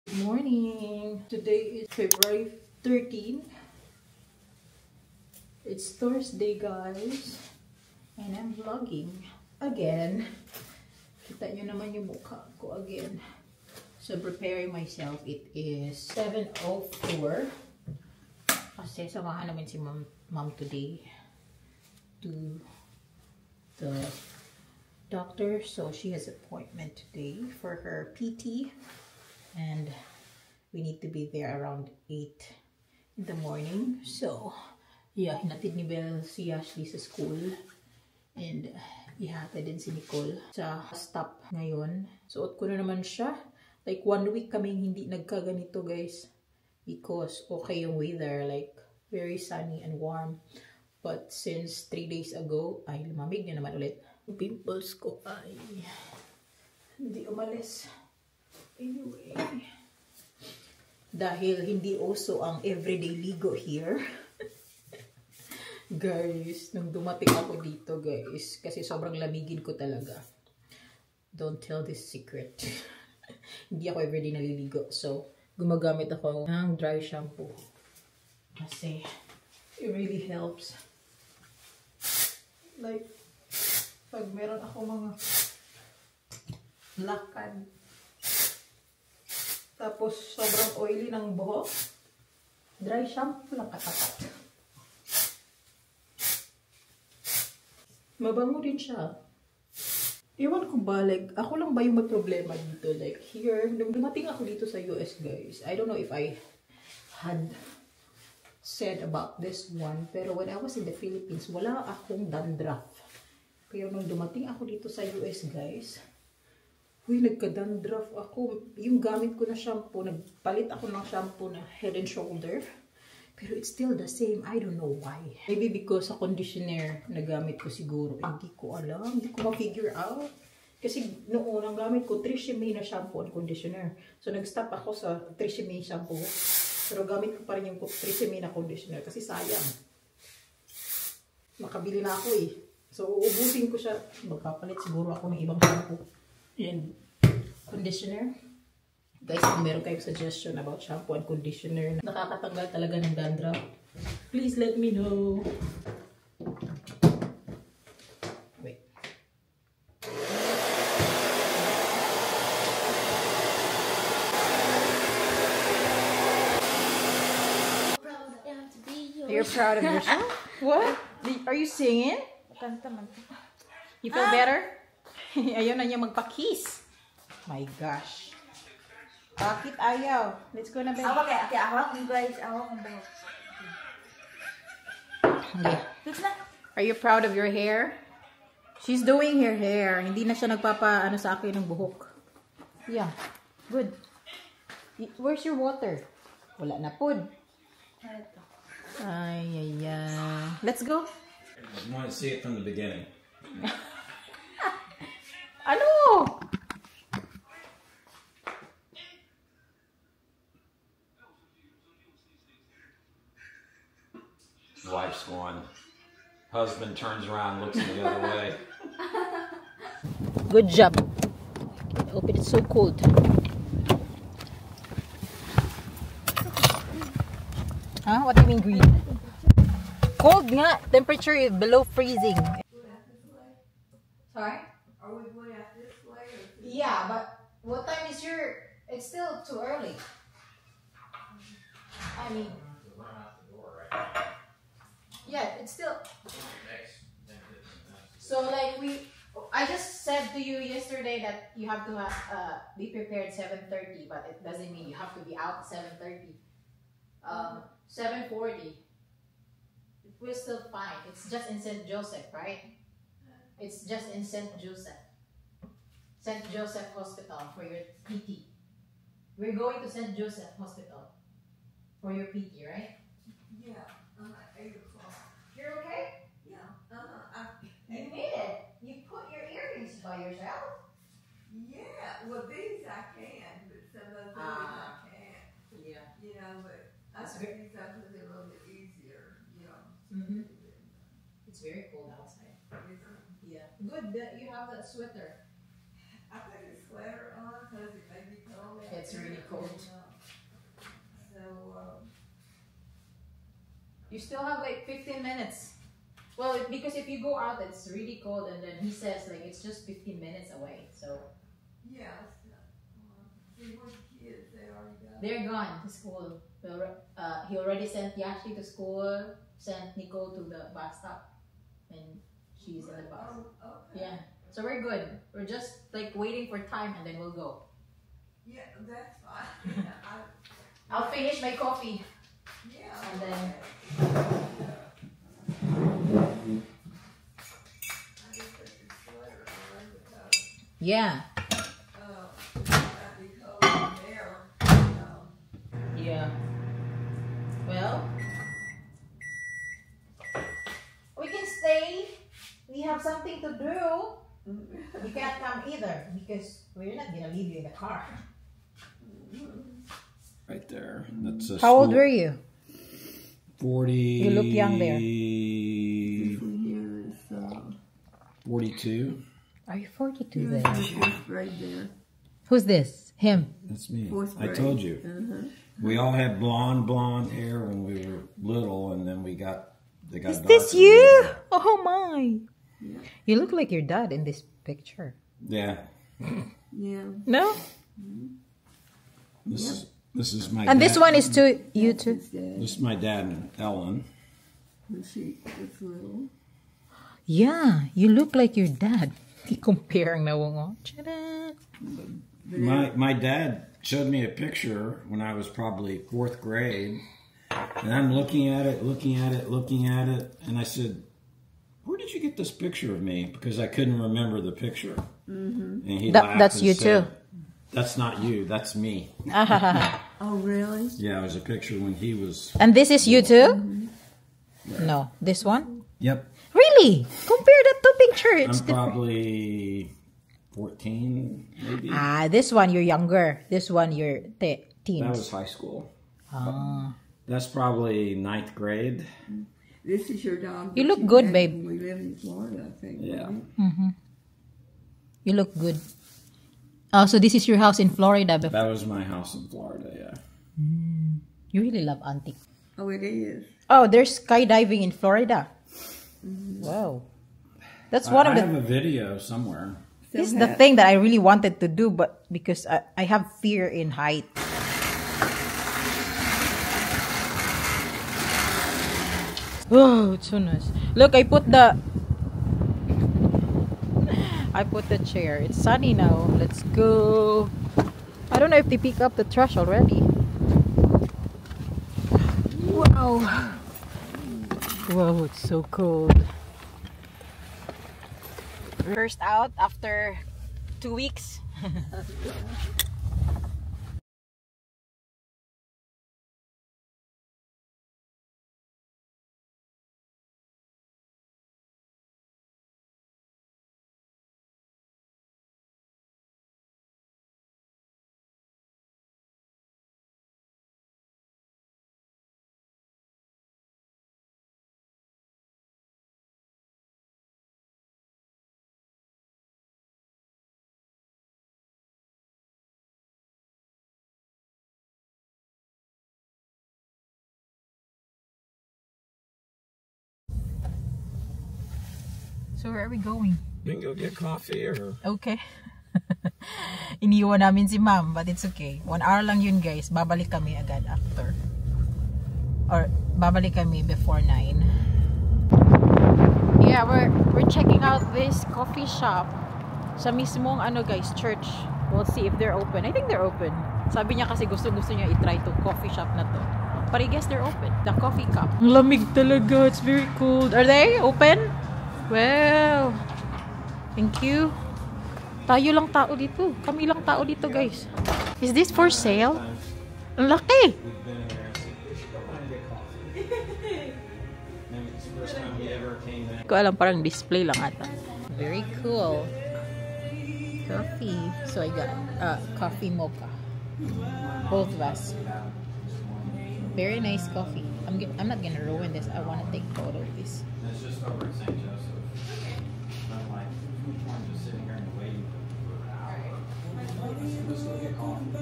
Good morning. Today is February 13. It's Thursday, guys. And I'm vlogging again. Kita nyo naman yung mukha ko again. So, preparing myself. It is 7:04. Kasi samahan namin si mom today to the doctor. So, she has an appointment today for her PT. And we need to be there around 8 in the morning. So, yeah, hinatid ni Belle si Ashley sa school. And ihatid din si Nicole sa stop ngayon. Suot ko na naman siya. Like 1 week kaming hindi nagkaganito, guys. Because okay yung weather, like very sunny and warm. But since 3 days ago, ay lumamig na naman ulit. Pimples ko ay hindi umalis. Anyway, dahil hindi uso ang everyday ligo here. Guys, nung dumating ako dito, guys, kasi sobrang lamigin ko talaga. Don't tell this secret. Hindi ako everyday naliligo. So, gumagamit ako ng dry shampoo. Kasi, it really helps. Like, pag meron ako mga lakad, tapos sobrang oily ng buhok, dry shampoo lang katapat. Mabango din siya. Ewan ko ba, like, ako lang ba yung may problema dito? Like, here, nung dumating ako dito sa US, guys, I don't know if I had said about this one, pero when I was in the Philippines, wala akong dandruff. Kaya nung dumating ako dito sa US, guys, uy, nagka-dandruff ako. Yung gamit ko na shampoo, nagpalit ako ng shampoo na Head and Shoulder. Pero it's still the same. I don't know why. Maybe because sa conditioner na gamit ko siguro. Hindi ko alam. Hindi ko ma-figure out. Kasi noon, ang gamit ko, Tresemme na shampoo and conditioner. So, nag-stop ako sa Tresemme shampoo. Pero gamit ko pa rin yung Tresemme na conditioner. Kasi sayang. Makabili na ako eh. So, uubusin ko siya. Magpapalit siguro ako ng ibang shampoo and conditioner. Guys, kung meron kayong suggestion about shampoo and conditioner na nakakatanggal talaga ng dandruff, please let me know. Wait. You're proud of yourself? What? Are you singing? You feel better? Ayaw na niya magpa-kiss. My gosh. Bakit ayaw? Let's go na, babe. Okay. Are you proud of your hair? She's doing her hair. Hindi na siya nagpapa-ano sa akin ng buhok. Yeah. Good. Where's your water? Wala na pod. Ay, ay, ay. Let's go. I want to see it from the beginning. Ano? Wife's one. Husband turns around, looks the other way. Good job. Open it, so cold. Huh? What do you mean green? Cold nga. Temperature is below freezing. Sorry? Are we going out this way? Yeah, but what time is your... It's still too early. I mean... Yeah, it's still... So like I just said to you yesterday that you have to be prepared 7:30, but it doesn't mean you have to be out 7:30. 7:40. We're still fine. It's just in St. Joseph, right? It's just in St. Joseph. St. Joseph Hospital for your PT. We're going to St. Joseph Hospital for your PT, right? Yeah, 8 o'clock. You're okay? Yeah, You made it. You put your earrings by yourself. yeah, well, these I can, but some of those I can't. Yeah. You know, but I That's think these I put a little bit easier, you know. Mm-hmm. It's very cold outside. Yeah. Good that you have that sweater. I put a sweater on because it may be cold. it's really cold. So, You still have like 15 minutes. Well, because if you go out, it's really cold, and then he says like it's just 15 minutes away. So yeah. See what kids they already got. they're gone to school. He already sent Yashi to school, sent Nicole to the bus stop, and she's in the bus. Oh, okay. Yeah. So we're good. We're just like waiting for time, and then we'll go. Yeah, that's fine. Yeah, I'll finish my coffee. yeah. And then- I just put your sweater on because Yeah. it might be cold in there. Yeah. Well, we can stay. We have something to do. You can't come either because we're not gonna leave you in the car. Right there. That's a How old school- were you? 40. You look young there. 42. Are you 42 there? Right there. Who's this? Him. That's me. Fourth I grade. told you. We all had blonde hair when we were little, and then they got Is darker this you? hair. Oh my. Yeah. You look like your dad in this picture. Yeah. Yeah. No? This is my And dad. this one is to you too. This is my dad and Ellen. When she was little. Yeah, you look like your dad. Comparing na mo. Tada! My dad showed me a picture when I was probably 4th grade, and I'm looking at it, and I said, "Where did you get this picture of me?" Because I couldn't remember the picture. And he laughed That's and you said, too. "That's not you. That's me." Oh, really? Yeah, it was a picture when he was. And this is you too? No, this one? Yep. Really? Compare the two pictures. It's I'm different. probably 14, maybe. This one you're younger. This one you're That teens. was high school. Ah. That's probably 9th grade. This is your dog. You that look you good, had babe. when we lived in Florida, I think. Yeah. wasn't You look good. Oh, so this is your house in Florida. That was my house in Florida, yeah. You really love antique. it? Oh, it is. Oh, there's skydiving in Florida. Wow. That's one I of the... have a video somewhere. This is the thing that I really wanted to do, but because I have fear in height. Oh, it's so nice. Look, I put the chair. It's sunny now. Let's go. I don't know if they pick up the trash already. Wow. Wow, it's so cold. First out after 2 weeks. So where are we going? You can go get coffee or... Okay. Iniwan namin si ma'am, but it's okay. 1 hour lang yun, guys. Babalik kami agad after. Or babalik kami before 9. Yeah, we're checking out this coffee shop sa mismong guys, church. We'll see if they're open. I think they're open. Sabi niya kasi gusto niya i-try to coffee shop na to. But I guess they're open. The coffee cup. Lamig talaga. It's very cold. Are they open? Well, thank you. Tayo lang tao dito. Kami lang tao dito, guys. Is this for sale? Ang laki! Ko alam, parang display lang ata. Very cool. Coffee. So I got coffee mocha. Both of us. Very nice coffee. I'm not gonna ruin this. I want to take photo of this. It's just over at St. Joseph. I'm like, I'm just sitting here and waiting for an hour. Let's go get coffee.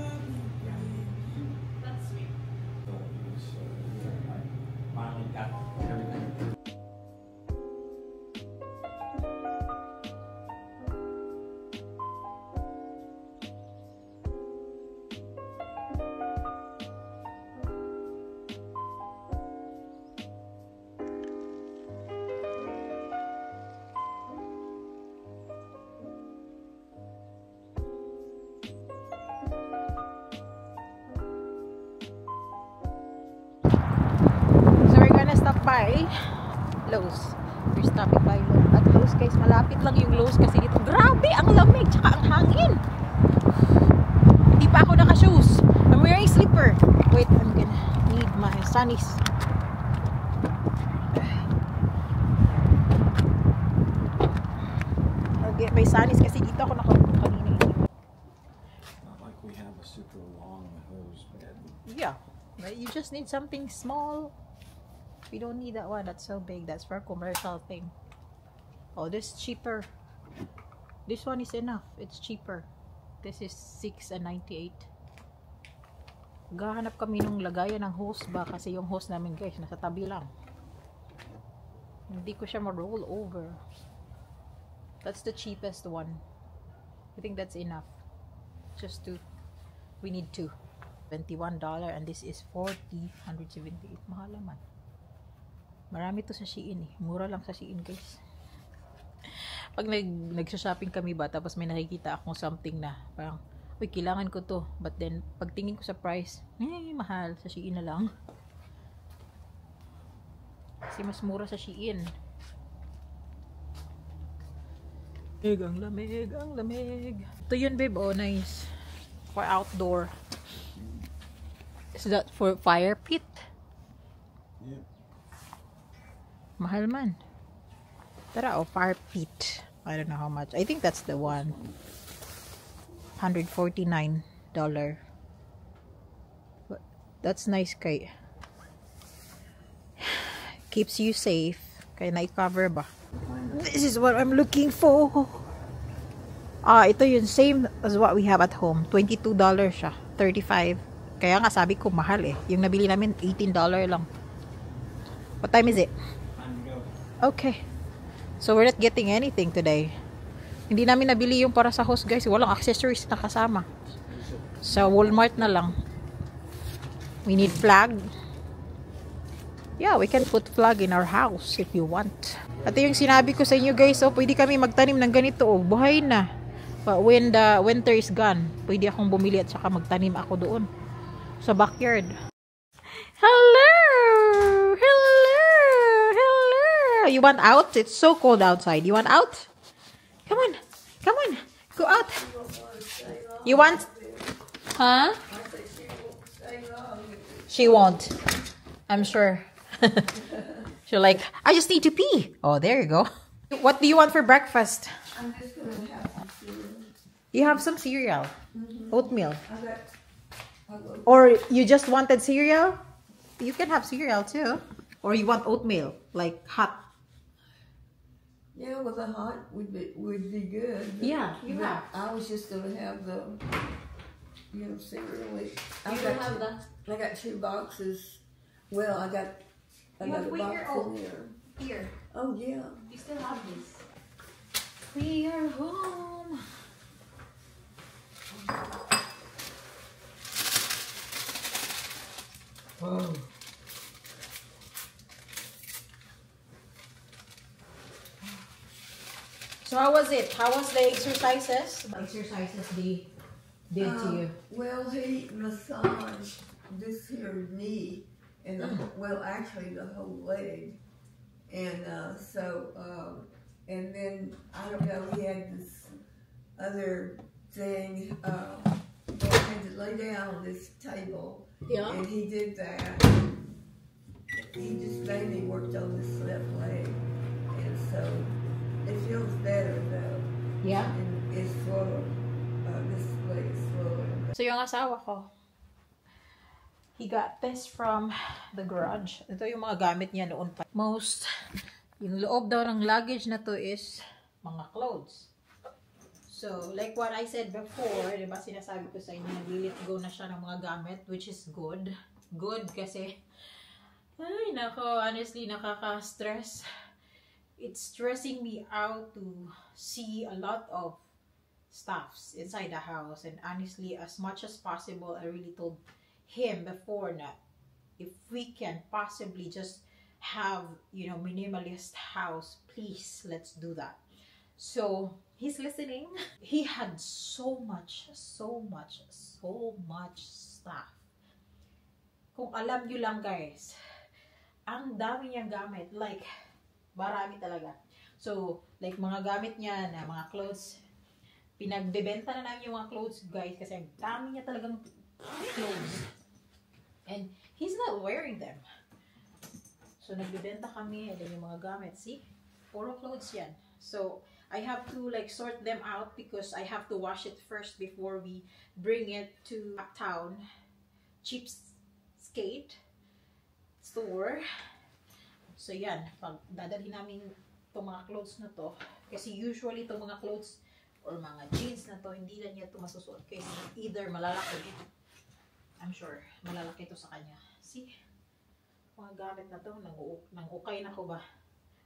by Lowe's. We're stopping by Lowe's guys. Malapit lang yung Lowe's kasi dito. Grabe, ang lamig tsaka ang hangin. Hindi pa ako naka-shoes. I'm wearing slipper. Wait, I'm gonna need my sunnies. I'll get my sunnies kasi dito ako nakaupo kanina. Not like we have a super long hose bed. Yeah, but you just need something small. We don't need that one. That's so big. That's for a commercial thing. Oh, this is cheaper. This one is enough. It's cheaper. This is $6.98. Gahanap kami nung lagayan ng hose ba kasi yung hose namin guys nasa tabi lang. Hindi ko siya ma-roll over. That's the cheapest one. I think that's enough. Just two. We need two. $21 and this is $40.178. Mahal naman. Marami to sa Shein eh. Mura lang sa Shein guys. Pag nagsha-shopping kami ba tapos may nakikita akong something na parang uy, kailangan ko to. But then, pagtingin ko sa price, mahal. Sa Shein na lang. Kasi mas mura sa Shein. Ang lamig, ang lamig. Ito yun, babe. Oh, nice. For outdoor. Is that for fire pit? Yeah. Mahal man. Tara, oh, fire pit. I don't know how much. I think that's the one. $149. But that's nice kay. Keeps you safe. Kaya na-cover ba? This is what I'm looking for. Ah, ito yun. Same as what we have at home. $22 siya. $35. Kaya nga sabi ko mahal eh. Yung nabili namin $18 lang. What time is it? Okay. So we're not getting anything today. Hindi namin nabili yung para sa host guys. Walang accessories na kasama. Sa Walmart na lang. We need flag. Yeah, we can put flag in our house if you want. At yung sinabi ko sa inyo guys, oh, pwede kami magtanim ng ganito. Oh, buhay na. But when the winter is gone, pwede akong bumili at saka magtanim ako doon. Sa backyard. Hello! Hello! You want out? It's so cold outside. You want out? Come on. Come on. Go out. You want? Huh? She won't. I'm sure. She'll like, I just need to pee. Oh, there you go. What do you want for breakfast? I'm just gonna have some cereal. You have some cereal. Oatmeal. I'll go. Or you just wanted cereal? You can have cereal too. Or you want oatmeal, like hot. Yeah, with a hot would be good. But, Yeah, you but have. I was just gonna have the, cereal. I got 2 boxes. Well, I got You have a box Quaker Oat. in there. Here. Oh yeah. You still have this. We are home. Oh. So how was it? How was the exercises? The exercises they did to you. Well, he massaged this here knee and actually the whole leg, and and then I don't know. He had this other thing. They had to lay down on this table, Yeah. and he did that. He just mainly worked on this left leg, and so it feels better though. Yeah. And it's swollen. This leg is swollen. So yung asawa ko, he got this from the garage. Ito yung mga gamit niya noon pa. Yung loob daw ng luggage na to is mga clothes. So, like what I said before, diba sinasabi ko sa inyo, nag-let go na siya ng mga gamit, which is good. Good kasi, ay nako, honestly, nakaka-stress. It's stressing me out to see a lot of stuffs inside the house. And honestly, as much as possible, I really told him before that if we can possibly just have, minimalist house, please, let's do that. So, he's listening. He had so much stuff. Kung alam nyo lang guys, ang dami niyang gamit. Like, marami talaga. So, like mga gamit niya na mga clothes, pinagbebenta na namin yung mga clothes, guys, kasi ang dami niya talagang clothes. And he's not wearing them. So, nagbebenta kami, and then yung mga gamit, see? Puro clothes yan. So, I have to like sort them out because I have to wash it first before we bring it to Uptown Cheapskate store. So, yan. Pag dadalhin namin itong mga clothes na to, kasi usually itong mga clothes or mga jeans na to, hindi na niya ito masusuot. Kasi either malalaki, I'm sure, malalaki ito sa kanya. See? Mga gamit na to, nang ukay na ko ba?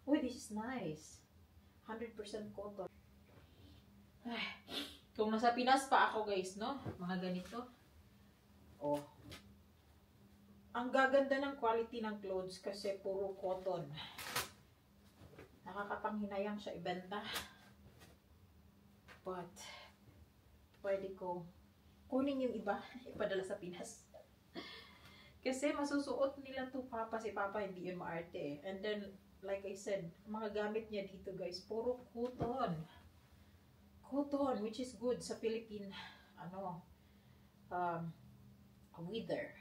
Uy, this is nice. 100% cotton. Ay, kung nasa Pinas pa ako, guys, no? Mga ganito. Oh. Ang gaganda ng quality ng clothes kasi puro cotton. Nakakapanghinayang siya ibenta. But, pwede ko kunin yung iba, ipadala sa Pinas. Kasi masusuot nila to Papa. Si Papa hindi yun maarte. And then, like I said, mga gamit niya dito, guys, puro cotton. Cotton, which is good sa Philippine, weather.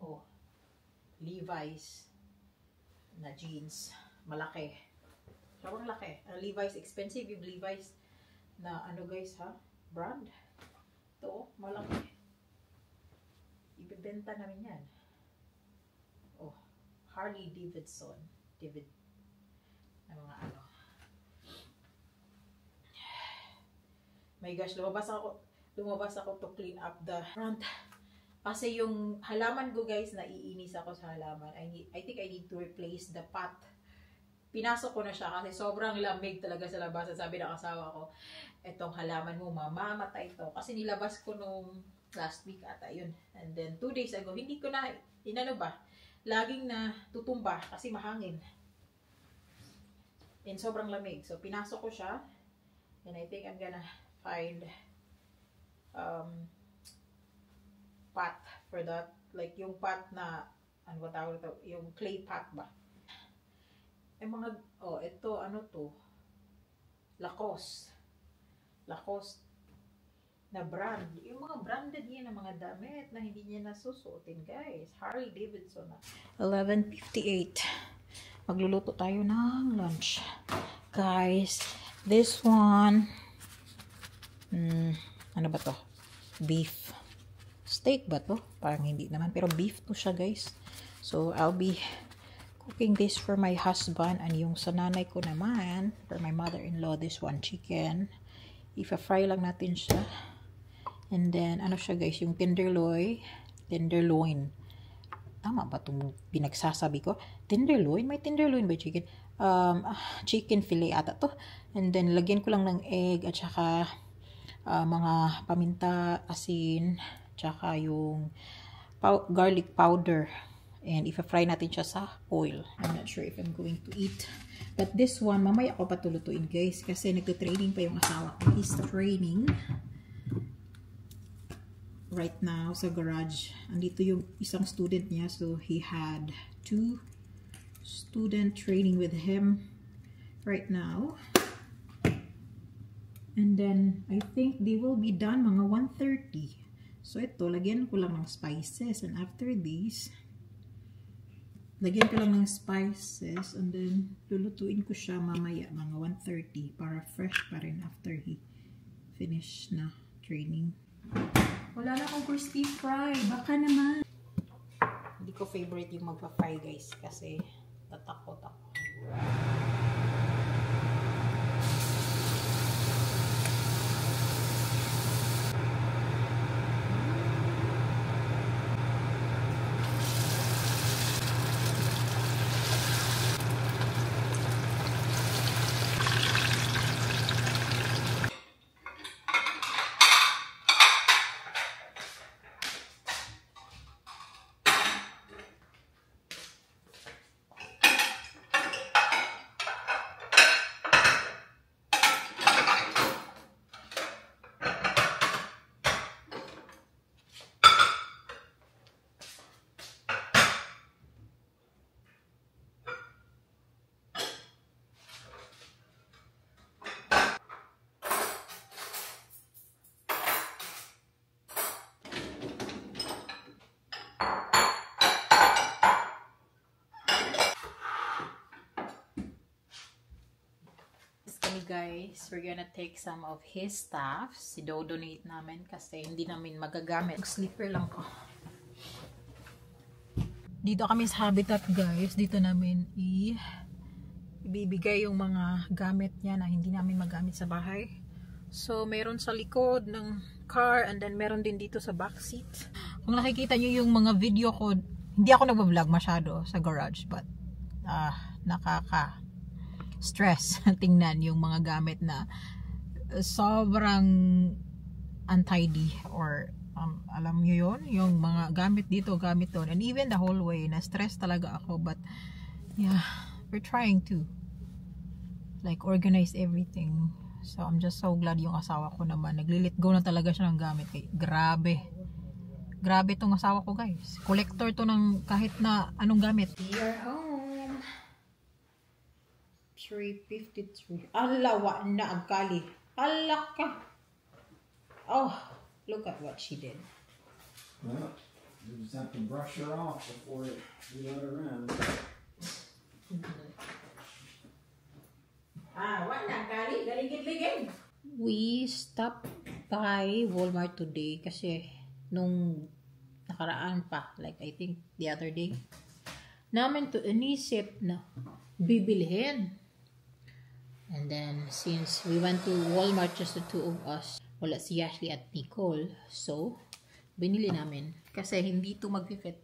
Oh, Levi's na jeans. Malaki. Sobrang laki. Levi's, expensive yung Levi's na guys, ha? Brand. Ito, malaki. Ibebenta namin yan. Oh, Harley Davidson. Na mga My gosh, lumabas ako to clean up the front. Kasi yung halaman ko, guys, naiinis ako sa halaman. I think I need to replace the pot. Pinasok ko na siya kasi sobrang lamig talaga sa labas. Sabi ng asawa ko, etong halaman mo, mamamatay ito. Kasi nilabas ko nung last week ata yun. And then 2 days ago, hindi ko na, laging na tutumba kasi mahangin. And sobrang lamig. So, pinasok ko siya. And I think I'm gonna find pot for that. Like yung pot na, ano ba tawag ito? Yung clay pot ba? Ito, to? Lacoste na brand. Yung mga branded niya na mga damit na hindi niya nasusuotin, guys. Harley Davidson na. 11:58. Magluluto tayo ng lunch. Guys, this one, ano ba to? Beef. Steak ba to? Parang hindi naman. Pero beef to siya, guys. So, I'll be cooking this for my husband. And yung sa nanay ko naman, for my mother-in-law, this one chicken. Ipa-fry lang natin siya. And then, siya, guys? Yung tenderloin. Tama ba itong pinagsasabi ko? Tenderloin? May tenderloin ba chicken? Chicken fillet ata to. And then, lagyan ko lang ng egg at saka mga paminta, asin, tsaka yung garlic powder. And ipa-fry natin siya sa oil. I'm not sure if I'm going to eat. But this one, mamaya ko pa tulutuin, guys. Kasi nagto-training pa yung asawa ko. He's training right now sa garage. Andito yung isang student niya. So, he had 2 student training with him right now. And then, I think they will be done mga 1:30. So, ito, lagyan ko lang ng spices. And after this, lagyan ko lang ng spices. And then, lulutuin ko siya mamaya mga 1:30 para fresh pa rin after he finish na training. Wala na akong crispy fry. Baka naman. Hindi ko favorite yung magpa-fry, guys. Kasi tatakot ako. Guys, we're gonna take some of his stuffs. I-donate namin kasi hindi namin magagamit. Slipper lang ko. Dito kami sa Habitat, guys. Dito namin ibibigay yung mga gamit niya na hindi namin magamit sa bahay. So, meron sa likod ng car and then meron din dito sa back seat. Kung nakikita nyo yung mga video ko, hindi ako nag-vlog masyado sa garage, but stress tingnan yung mga gamit na sobrang untidy or alam nyo yun, yung mga gamit dito, gamit doon, and even the whole way na stress talaga ako, but yeah, we're trying to like organize everything. So I'm just so glad yung asawa ko naman nagli-let go na talaga siya ng gamit. Grabe tong asawa ko, guys. Collector to ng kahit na anong gamit. We are home. 3:53. Alawa na agkali. Alak ka. Oh, look at what she did. Well, you just have to brush her off before you let her in. What na agkali? Galigid-ligid. We stopped by Walmart today kasi nung nakaraan pa, like I think the other day, namin to inisip na bibilhin. And then, since we went to Walmart, just the two of us, wala si Ashley at Nicole, so, binili namin. Kasi hindi ito mag-fit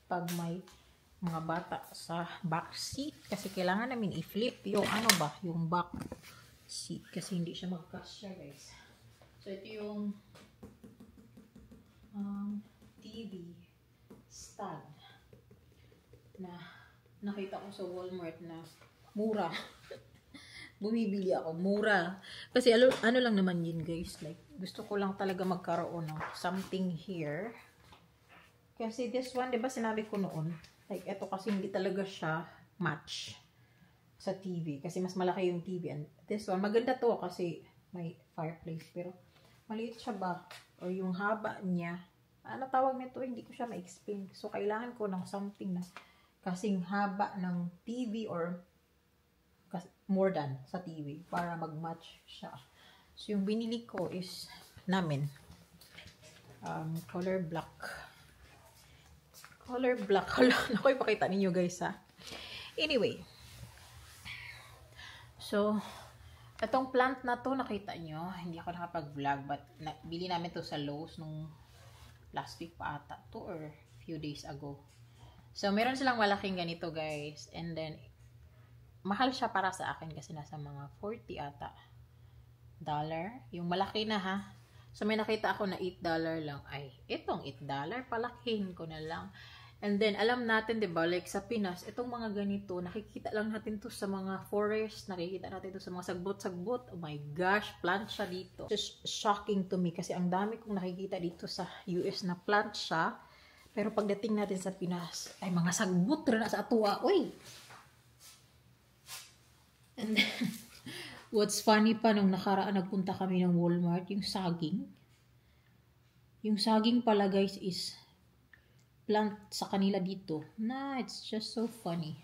pag may mga bata sa back seat. Kasi kailangan namin i-flip yung yung back seat. Kasi hindi siya mag-kasya, guys. So, ito yung TV stand na nakita ko sa Walmart na mura. Bumibili ako, mura. Kasi ano lang naman yun, guys. Like, gusto ko lang talaga magkaroon ng something here. Kasi this one, diba sinabi ko noon, like, eto kasi hindi talaga siya match sa TV. Kasi mas malaki yung TV. And this one, maganda to kasi may fireplace. Pero, maliit siya ba? O yung haba niya. Ano tawag nito? Hindi ko siya ma-explain. So, kailangan ko ng something na kasing haba ng TV or more than sa TV para mag-match siya. So, yung binili ko is namin color black. Color black. Naku, ipakita ninyo, guys, ha. Anyway. So, itong plant na to, nakita nyo, hindi ako nakapag-vlog, but bili namin to sa Lowe's nung last week pa ata. 2 or few days ago. So, meron silang malaking ganito, guys. And then, mahal siya para sa akin kasi nasa mga 40 ata dollar. Yung malaki na, ha. So, may nakita ako na $8 lang. Ay, itong $8, palakihin ko na lang. And then, alam natin, diba, like sa Pinas, itong mga ganito, nakikita lang natin to sa mga forest, nakikita natin to sa mga sagbot-sagbot. Oh my gosh, plant siya dito. Just shocking to me kasi ang dami kong nakikita dito sa US na plant siya. Pero pagdating natin sa Pinas, ay mga sagbot rin na sa atua. Uy! And then, what's funny pa, nung nakaraan nagpunta kami ng Walmart, yung saging. Yung saging pala, guys, is plant sa kanila dito. It's just so funny.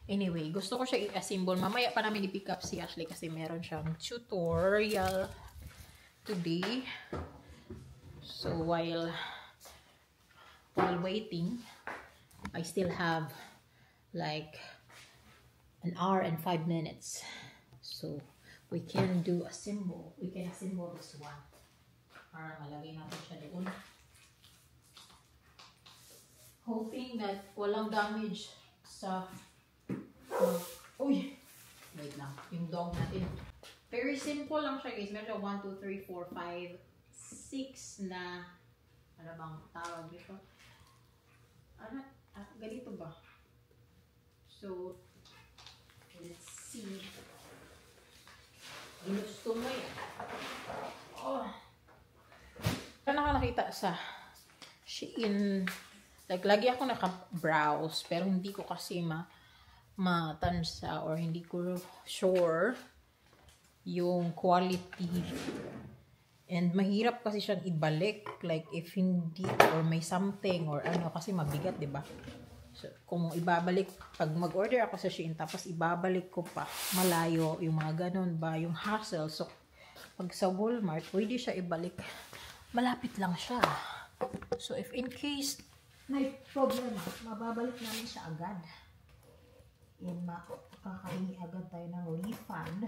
Anyway, gusto ko siya i-assemble. Mamaya pa namin i-pick up si Ashley kasi meron siyang tutorial today. So, while waiting, I still have like an hour and 5 minutes. So, we can do a symbol. We can assemble this one. Para malagay natin siya doon. Hoping that walang damage sa uy! Wait lang. Yung dog natin. Very simple lang siya, guys. Meron siya 1, 2, 3, 4, 5, 6 na ano bang tawag dito? Ganito ba? So, let's see. Ginusto mo yan. Oh. Saan ako nakita sa Shein? Like, lagi ako naka-browse, pero hindi ko kasi matansa or hindi ko sure yung quality And mahirap kasi siyang ibalik. Like, if hindi, or may something, or ano, kasi mabigat, diba? So, kung ibabalik, pag mag-order ako sa Shein, tapos ibabalik ko pa, malayo, yung mga ganun ba, yung hassle. So, pag sa Walmart, pwede siya ibalik. Malapit lang siya. So, if in case may problema, mababalik namin siya agad. And makakahingi agad tayo ng refund.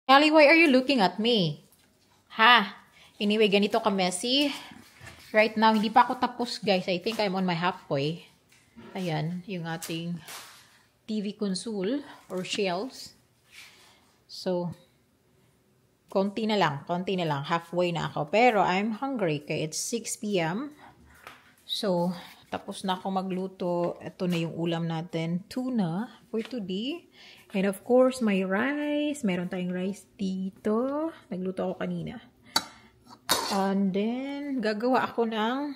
Callie, why are you looking at me? Ha? Anyway, ganito ka messy. Right now, hindi pa ako tapos, guys. I think I'm on my halfway. Ayan, yung ating TV console or shelves. So, konti na lang. Halfway na ako. Pero, I'm hungry. Kaya it's 6 p.m. So, tapos na ako magluto. Ito na yung ulam natin. Tuna for today. And of course, may rice. Meron tayong rice dito. Nagluto ako kanina. And then, gagawa ako ng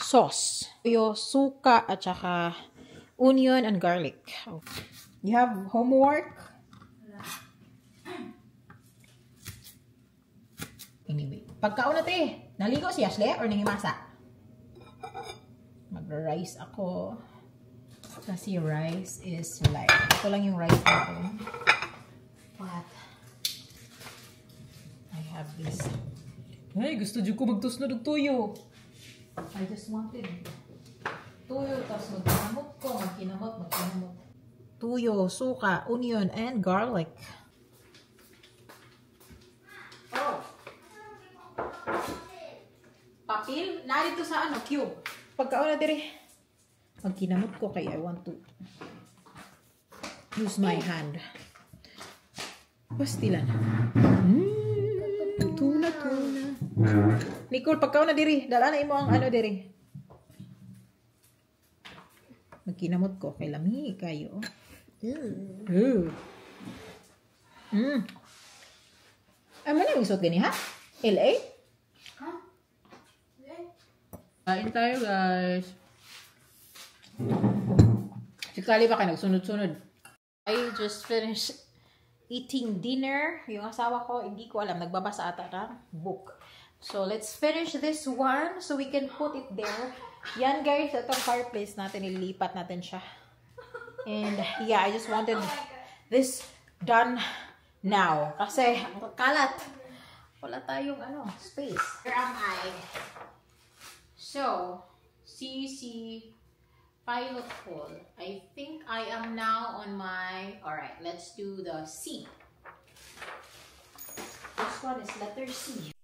sauce. Yung suka at saka onion and garlic. You have homework? Anyway, pagkaon natin. Naligo si Ashley or nangimasa? Magra-rice ako. Kasi rice is light. Ito lang yung rice natin. But, I have this. Ay, gusto dyan ko magtusnod ng tuyo. I just wanted tuyo. Tapos magkinamot. Tuyo, suka, onion, and garlic. Oh. Papil? Narito sa ano? Cube. Pagkaon na dire. Magkinamot ko kaya I want to use my hand. Pastilan. Tuna. Nicole, pagkaon na diri. Dala na imo ang ano diri. Magkinamot ko kay lami kayo. Ano na isot gani ha? LA? Kain tayo, guys. Si Kali ba kayo nagsunod-sunod? I just finished eating dinner. Yung asawa ko, hindi ko alam. Nagbabasa ata ng book. So, let's finish this one so we can put it there. Yan, guys. Itong fireplace natin. Ililipat natin siya. And, yeah, I just wanted this done now. Kasi, kalat. Wala tayong, space. Where am I? So, CC Pilot Hall. I think I am now on my... Alright, let's do the C. This one is letter C.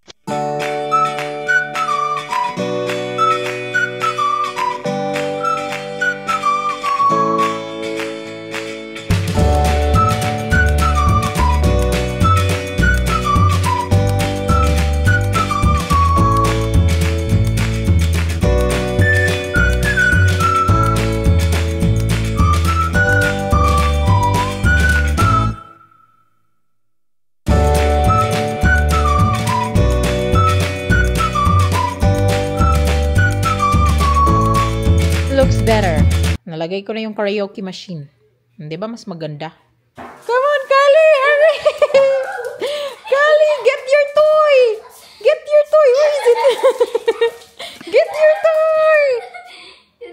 Better. Nalagay ko na yung karaoke machine. Hindi ba mas maganda? Come on, Kali! Hurry! Kali, get your toy! Get your toy! Where is it? Get your toy!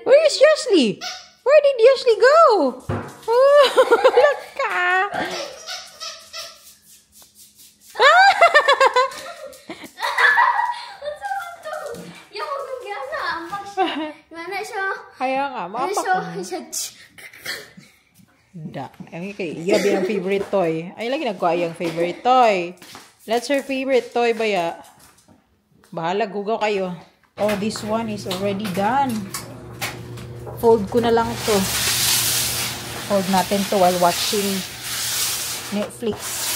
Where is Ashley? Where did Ashley go? Oh, look ka! Kaya nga, Da. Ay, kay iya ang favorite toy. Ay, lagi nagkuha yung favorite toy. That's her favorite toy, baya. Bahala, gugaw kayo. Oh, this one is already done. Fold ko na lang to. Hold natin to while watching Netflix.